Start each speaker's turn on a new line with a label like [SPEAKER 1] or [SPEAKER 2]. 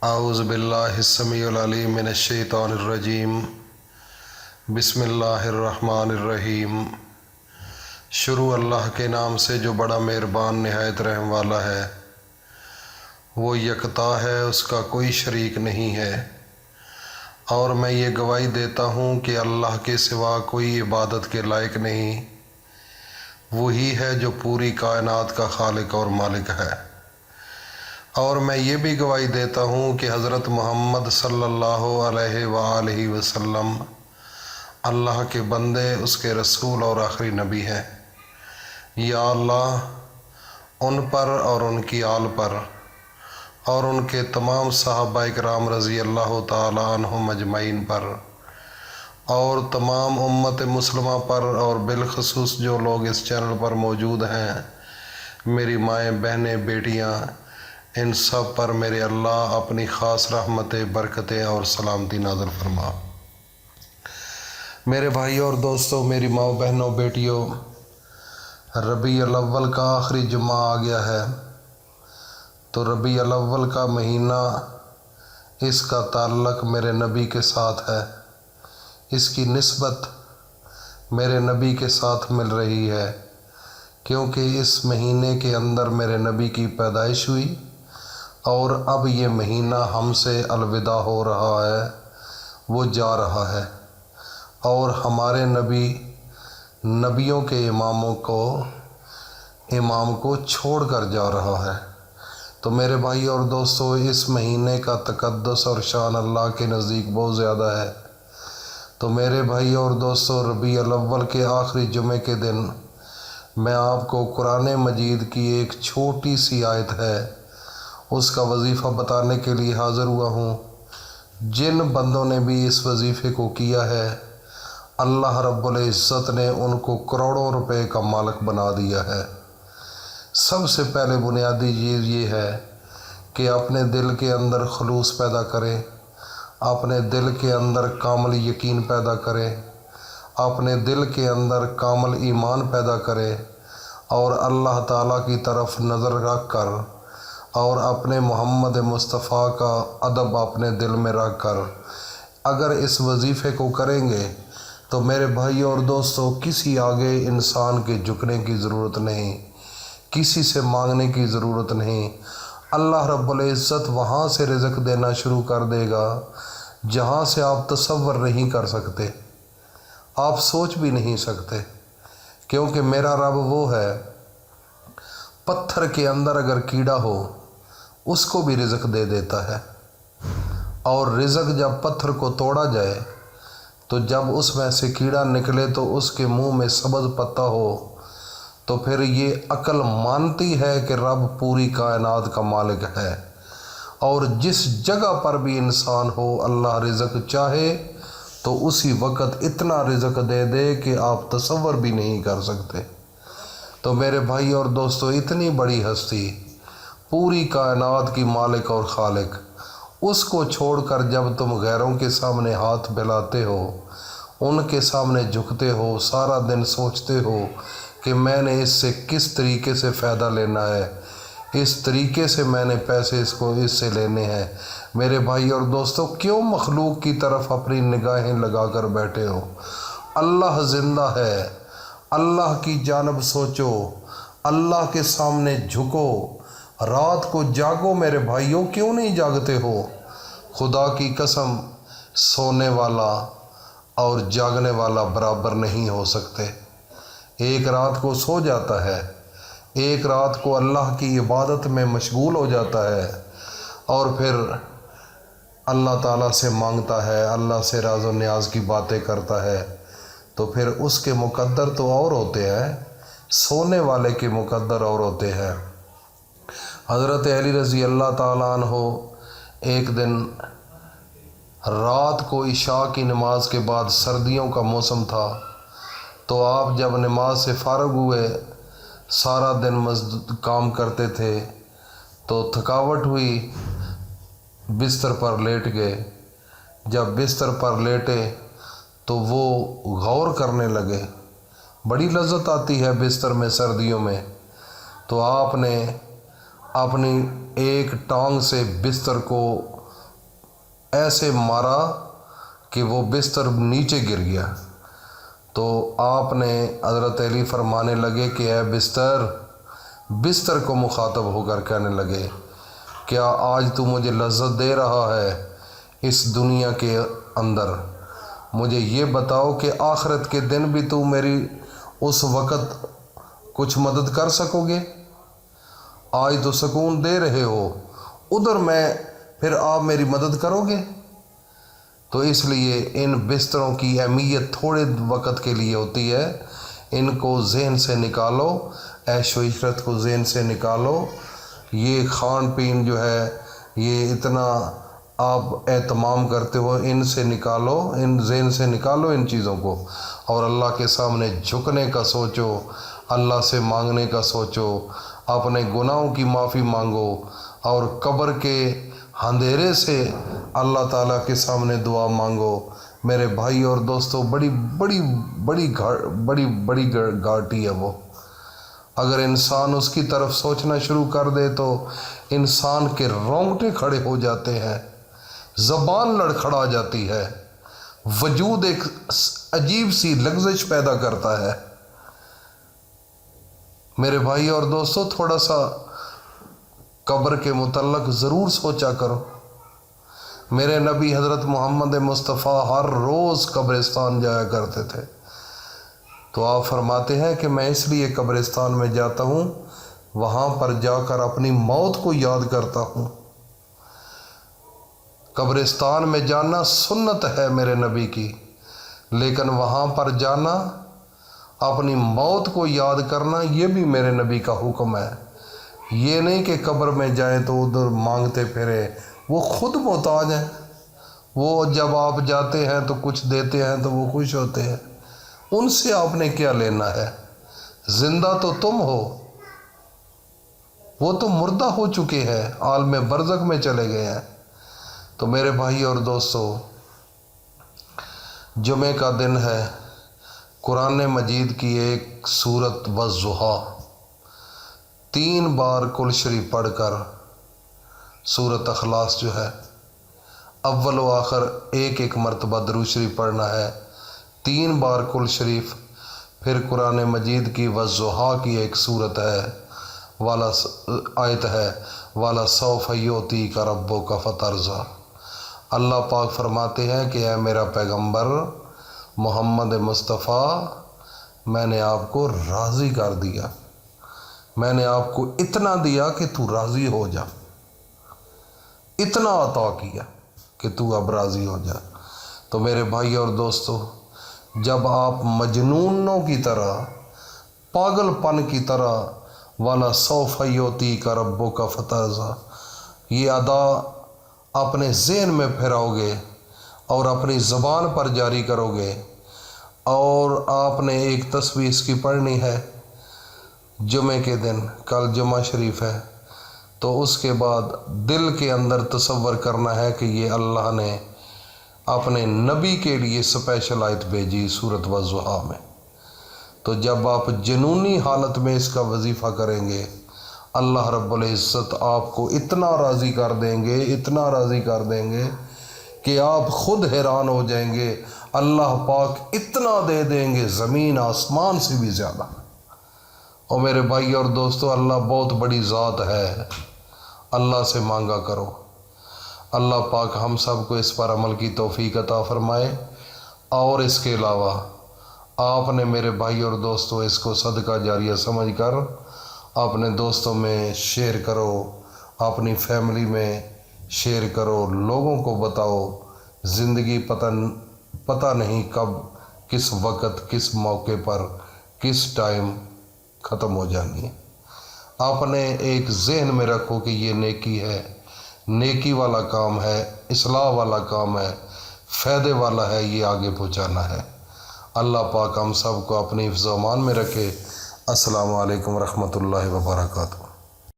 [SPEAKER 1] اعوذ باللہ السمیع العلیم من الشیطان الرجیم بسم اللہ الرحمن الرحیم۔ شروع اللہ کے نام سے جو بڑا مہربان نہایت رحم والا ہے۔ وہ یکتا ہے، اس کا کوئی شریک نہیں ہے، اور میں یہ گواہی دیتا ہوں کہ اللہ کے سوا کوئی عبادت کے لائق نہیں۔ وہی ہے جو پوری کائنات کا خالق اور مالک ہے۔ اور میں یہ بھی گواہی دیتا ہوں کہ حضرت محمد صلی اللہ علیہ وآلہ وسلم اللہ کے بندے، اس کے رسول اور آخری نبی ہیں۔ یا اللہ ان پر اور ان کی آل پر اور ان کے تمام صحابہ اکرام رضی اللہ تعالی عنہم اجمعین پر اور تمام امت مسلمہ پر، اور بالخصوص جو لوگ اس چینل پر موجود ہیں، میری مائیں، بہنیں، بیٹیاں، ان سب پر میرے اللہ اپنی خاص رحمتیں، برکتیں اور سلامتی نازل فرما۔ میرے بھائیوں اور دوستوں، میری ماؤں، بہنوں، بیٹیوں، ربیع الاول کا آخری جمعہ آ گیا ہے۔ تو ربیع الاول کا مہینہ، اس کا تعلق میرے نبی کے ساتھ ہے، اس کی نسبت میرے نبی کے ساتھ مل رہی ہے، کیونکہ اس مہینے کے اندر میرے نبی کی پیدائش ہوئی، اور اب یہ مہینہ ہم سے الوداع ہو رہا ہے، وہ جا رہا ہے، اور ہمارے نبی نبیوں کے امام کو چھوڑ کر جا رہا ہے۔ تو میرے بھائی اور دوستو، اس مہینے کا تقدس اور شان اللہ کے نزدیک بہت زیادہ ہے۔ تو میرے بھائی اور دوستو، ربیع الاول کے آخری جمعے کے دن میں آپ کو قرآن مجید کی ایک چھوٹی سی آیت ہے، اس کا وظیفہ بتانے کے لیے حاضر ہوا ہوں۔ جن بندوں نے بھی اس وظیفے کو کیا ہے، اللہ رب العزت نے ان کو کروڑوں روپے کا مالک بنا دیا ہے۔ سب سے پہلے بنیادی چیز یہ ہے کہ اپنے دل کے اندر خلوص پیدا کریں، اپنے دل کے اندر کامل یقین پیدا کریں، اپنے دل کے اندر کامل ایمان پیدا کریں، اور اللہ تعالیٰ کی طرف نظر رکھ کر اور اپنے محمد مصطفیٰ کا ادب اپنے دل میں رکھ کر اگر اس وظیفے کو کریں گے تو میرے بھائیوں اور دوستوں، کسی آگے انسان کے جھکنے کی ضرورت نہیں، کسی سے مانگنے کی ضرورت نہیں۔ اللہ رب العزت وہاں سے رزق دینا شروع کر دے گا جہاں سے آپ تصور نہیں کر سکتے، آپ سوچ بھی نہیں سکتے، کیونکہ میرا رب وہ ہے، پتھر کے اندر اگر کیڑا ہو اس کو بھی رزق دے دیتا ہے، اور رزق جب پتھر کو توڑا جائے تو جب اس میں سے کیڑا نکلے تو اس کے منہ میں سبز پتا ہو، تو پھر یہ عقل مانتی ہے کہ رب پوری کائنات کا مالک ہے، اور جس جگہ پر بھی انسان ہو، اللہ رزق چاہے تو اسی وقت اتنا رزق دے دے کہ آپ تصور بھی نہیں کر سکتے۔ تو میرے بھائی اور دوستو، اتنی بڑی ہستی، پوری کائنات کی مالک اور خالق، اس کو چھوڑ کر جب تم غیروں کے سامنے ہاتھ پھیلاتے ہو، ان کے سامنے جھکتے ہو، سارا دن سوچتے ہو کہ میں نے اس سے کس طریقے سے فائدہ لینا ہے، اس طریقے سے میں نے پیسے اس سے لینے ہیں، میرے بھائی اور دوستو، کیوں مخلوق کی طرف اپنی نگاہیں لگا کر بیٹھے ہو؟ اللہ زندہ ہے، اللہ کی جانب سوچو، اللہ کے سامنے جھکو، رات کو جاگو۔ میرے بھائیوں، کیوں نہیں جاگتے ہو؟ خدا کی قسم، سونے والا اور جاگنے والا برابر نہیں ہو سکتے۔ ایک رات کو سو جاتا ہے، ایک رات کو اللہ کی عبادت میں مشغول ہو جاتا ہے، اور پھر اللہ تعالیٰ سے مانگتا ہے، اللہ سے راز و نیاز کی باتیں کرتا ہے، تو پھر اس کے مقدر تو اور ہوتے ہیں، سونے والے کے مقدر اور ہوتے ہیں۔ حضرت علی رضی اللہ تعالیٰ عنہ ایک دن رات کو عشاء کی نماز کے بعد، سردیوں کا موسم تھا، تو آپ جب نماز سے فارغ ہوئے، سارا دن کام کرتے تھے، تو تھکاوٹ ہوئی، بستر پر لیٹ گئے۔ جب بستر پر لیٹے تو وہ غور کرنے لگے، بڑی لذت آتی ہے بستر میں سردیوں میں، تو آپ نے اپنی ایک ٹانگ سے بستر کو ایسے مارا کہ وہ بستر نیچے گر گیا۔ تو آپ نے حضرت علی فرمانے لگے کہ اے بستر کو مخاطب ہو کر کہنے لگے، کیا آج تو مجھے لذت دے رہا ہے اس دنیا کے اندر؟ مجھے یہ بتاؤ کہ آخرت کے دن بھی تو میری اس وقت کچھ مدد کر سکو گے؟ آج تو سکون دے رہے ہو، ادھر میں پھر آپ میری مدد کرو گے؟ تو اس لیے ان بستروں کی اہمیت تھوڑے وقت کے لیے ہوتی ہے، ان کو ذہن سے نکالو، عیش و عشرت کو ذہن سے نکالو، یہ کھان پین جو ہے یہ اتنا آپ اہتمام کرتے ہو، ان سے نکالو، ان ذہن سے نکالو ان چیزوں کو، اور اللہ کے سامنے جھکنے کا سوچو، اللہ سے مانگنے کا سوچو، اپنے گناہوں کی معافی مانگو، اور قبر کے اندھیرے سے اللہ تعالیٰ کے سامنے دعا مانگو۔ میرے بھائی اور دوستو، بڑی گھاٹی ہے وہ۔ اگر انسان اس کی طرف سوچنا شروع کر دے تو انسان کے رونگٹے کھڑے ہو جاتے ہیں، زبان لڑکھڑا جاتی ہے، وجود ایک عجیب سی لغزش پیدا کرتا ہے۔ میرے بھائی اور دوستو، تھوڑا سا قبر کے متعلق ضرور سوچا کرو۔ میرے نبی حضرت محمد مصطفیٰ ہر روز قبرستان جایا کرتے تھے، تو آپ فرماتے ہیں کہ میں اس لیے قبرستان میں جاتا ہوں، وہاں پر جا کر اپنی موت کو یاد کرتا ہوں۔ قبرستان میں جانا سنت ہے میرے نبی کی، لیکن وہاں پر جانا، اپنی موت کو یاد کرنا، یہ بھی میرے نبی کا حکم ہے۔ یہ نہیں کہ قبر میں جائیں تو ادھر مانگتے پھرے، وہ خود محتاج ہیں، وہ جب آپ جاتے ہیں تو کچھ دیتے ہیں تو وہ خوش ہوتے ہیں، ان سے آپ نے کیا لینا ہے؟ زندہ تو تم ہو، وہ تو مردہ ہو چکے ہیں، عالم برزخ میں چلے گئے ہیں۔ تو میرے بھائی اور دوستو، جمعہ کا دن ہے، قرآن مجید کی ایک سورت والضحیٰ 3 بار کل شریف پڑھ کر سورت اخلاص جو ہے اول و آخر ایک مرتبہ درود شریف پڑھنا ہے، 3 بار کل شریف، پھر قرآن مجید کی والضحیٰ کی ایک سورت ہے، والا آیت ہے، والا سوف یعطیک ربک فترضی۔ اللہ پاک فرماتے ہیں کہ اے میرا پیغمبر محمد مصطفیٰ، میں نے آپ کو راضی کر دیا، میں نے آپ کو اتنا دیا کہ تو راضی ہو جا، اتنا عطا کیا کہ تو اب راضی ہو جا۔ تو میرے بھائی اور دوستو، جب آپ مجنونوں کی طرح، پاگل پن کی طرح والا سوف یعطیک ربک فترضی، یہ ادا اپنے ذہن میں پھیراؤ گے اور اپنی زبان پر جاری کرو گے، اور آپ نے ایک تسبیح اس کی پڑھنی ہے جمعے کے دن، کل جمعہ شریف ہے، تو اس کے بعد دل کے اندر تصور کرنا ہے کہ یہ اللہ نے اپنے نبی کے لیے سپیشل آیت بھیجی سورت والضحیٰ میں۔ تو جب آپ جنونی حالت میں اس کا وظیفہ کریں گے، اللہ رب العزت آپ کو اتنا راضی کر دیں گے، اتنا راضی کر دیں گے کہ آپ خود حیران ہو جائیں گے۔ اللہ پاک اتنا دے دیں گے، زمین آسمان سے بھی زیادہ۔ اور میرے بھائی اور دوستو، اللہ بہت بڑی ذات ہے، اللہ سے مانگا کرو۔ اللہ پاک ہم سب کو اس پر عمل کی توفیق عطا فرمائے، اور اس کے علاوہ آپ نے میرے بھائی اور دوستو اس کو صدقہ جاریہ سمجھ کر اپنے دوستوں میں شیئر کرو، اپنی فیملی میں شیئر کرو، لوگوں کو بتاؤ۔ زندگی پتہ نہیں کب، کس وقت، کس موقع پر، کس ٹائم ختم ہو جانی ہے۔ آپ نے ایک ذہن میں رکھو کہ یہ نیکی ہے، نیکی والا کام ہے، اصلاح والا کام ہے، فائدے والا ہے، یہ آگے پہنچانا ہے۔ اللہ پاک ہم سب کو اپنی حفظ و امان میں رکھے۔ السلام علیکم ورحمۃ اللہ وبرکاتہ۔